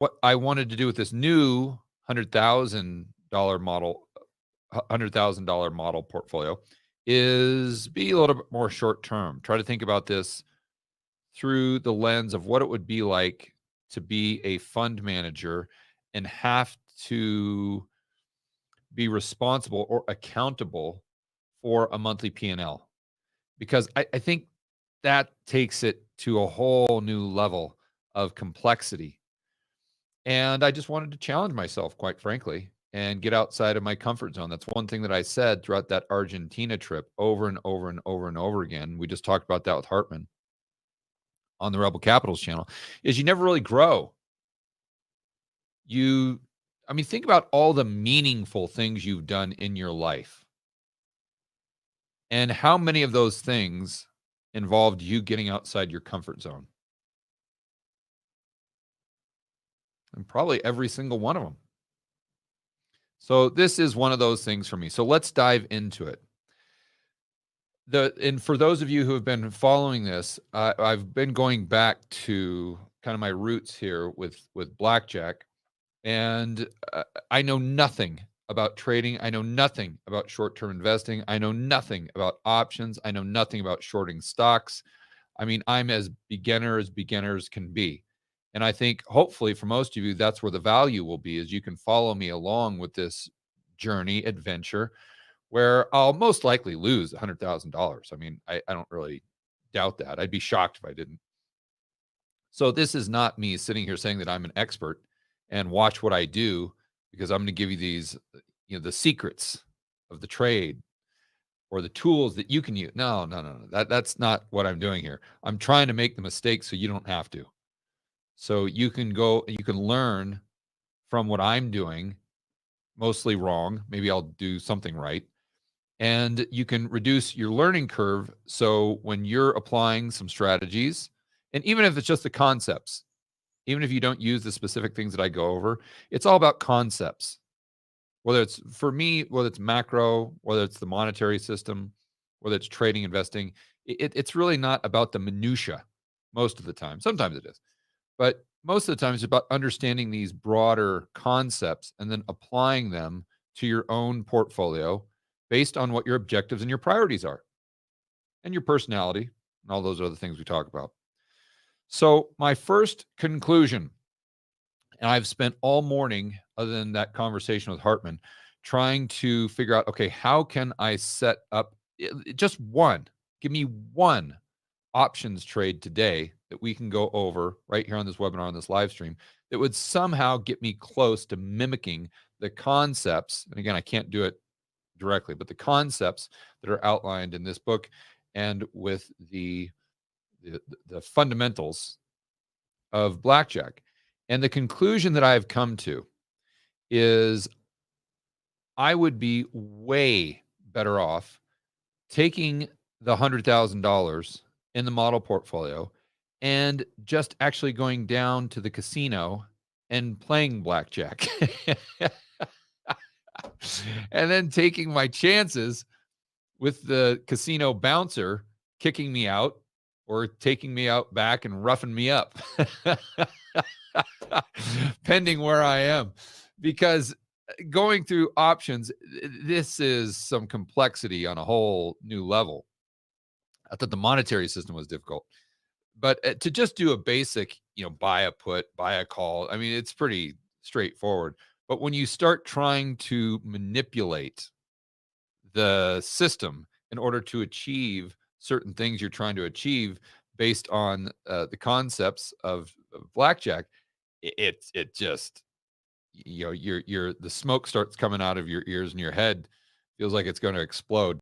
what I wanted to do with this new $100,000 model portfolio is be a little bit more short term. Try to think about this through the lens of what it would be like to be a fund manager and have to be responsible or accountable for a monthly P&L. Because I think that takes it to a whole new level of complexity. And I just wanted to challenge myself, quite frankly, and get outside of my comfort zone. That's one thing that I said throughout that Argentina trip over and over and over and over again. We just talked about that with Hartman on the Rebel Capitals channel, is you never really grow. You I mean, think about all the meaningful things you've done in your life. And how many of those things involved you getting outside your comfort zone? And probably every single one of them. So this is one of those things for me. So let's dive into it. And for those of you who have been following this, I've been going back to kind of my roots here with blackjack, and I know nothing about trading. I know nothing about short-term investing. I know nothing about options. I know nothing about shorting stocks. I mean, I'm as beginners can be. And I think hopefully for most of you, that's where the value will be, is you can follow me along with this journey, adventure, where I'll most likely lose $100,000. I mean, I don't really doubt that. I'd be shocked if I didn't. So this is not me sitting here saying that I'm an expert and watch what I do, because I'm going to give you these, the secrets of the trade or the tools that you can use. No, no, no, no. That's not what I'm doing here. I'm trying to make the mistakes so you don't have to. So you can learn from what I'm doing, mostly wrong. Maybe I'll do something right. And you can reduce your learning curve. So when you're applying some strategies, and even if it's just the concepts, even if you don't use the specific things that I go over, it's all about concepts. Whether it's, for me, whether it's macro, whether it's the monetary system, whether it's trading, investing, it's really not about the minutia most of the time. Sometimes it is. But most of the time, it's about understanding these broader concepts and then applying them to your own portfolio based on what your objectives and your priorities are, and your personality, and all those other things we talk about. So, my first conclusion, and I've spent all morning, other than that conversation with Hartman, trying to figure out, okay, how can I set up just one, give me one options trade today that we can go over right here on this webinar, on this live stream, that would somehow get me close to mimicking the concepts. And again, I can't do it directly, but the concepts that are outlined in this book, and with the fundamentals of blackjack. And the conclusion that I've come to is I would be way better off taking the $100,000 in the model portfolio and just actually going down to the casino and playing blackjack. And then taking my chances with the casino bouncer kicking me out or taking me out back and roughing me up, pending where I am. Because going through options, this is some complexity on a whole new level. I thought the monetary system was difficult, but to just do a basic, buy a put, buy a call, I mean, it's pretty straightforward. But when you start trying to manipulate the system in order to achieve certain things you're trying to achieve based on the concepts of blackjack, it just, the smoke starts coming out of your ears and your head feels like it's going to explode.